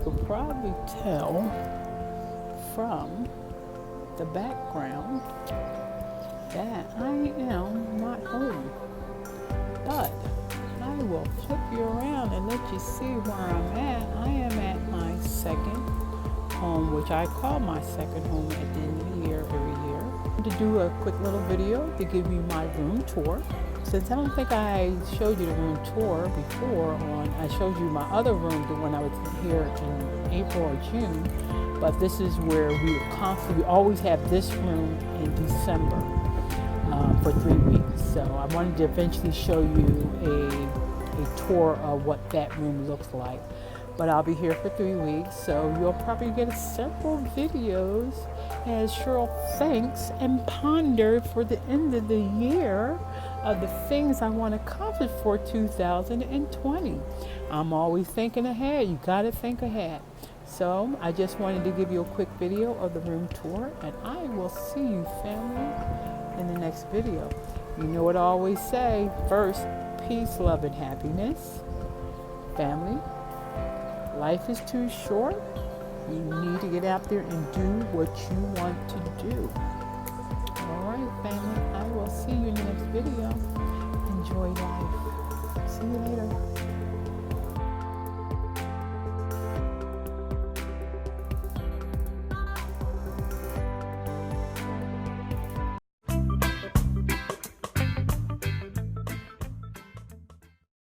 could probably tell from the background that I am not home. But I will flip you around and let you see where I'm at. I am at my second home, which I call my second home at the end of the year every year. To do a quick little video to give you my room tour. Since I don't think I showed you the room tour before, I showed you my other room when I was here in April or June, but this is where we always have this room in December for 3 weeks. So I wanted to eventually show you a tour of what that room looks like. But I'll be here for 3 weeks, so you'll probably get several videos as Cheryl thinks and ponder for the end of the year of the things I want to accomplish for 2020. I'm always thinking ahead. You got to think ahead. So I just wanted to give you a quick video of the room tour, and I will see you, family, in the next video. You know what I always say. First, peace, love, and happiness. Family, life is too short. You need to get out there and do what you want to do. All right, family. I will see you in the next video. Enjoy life. See you later.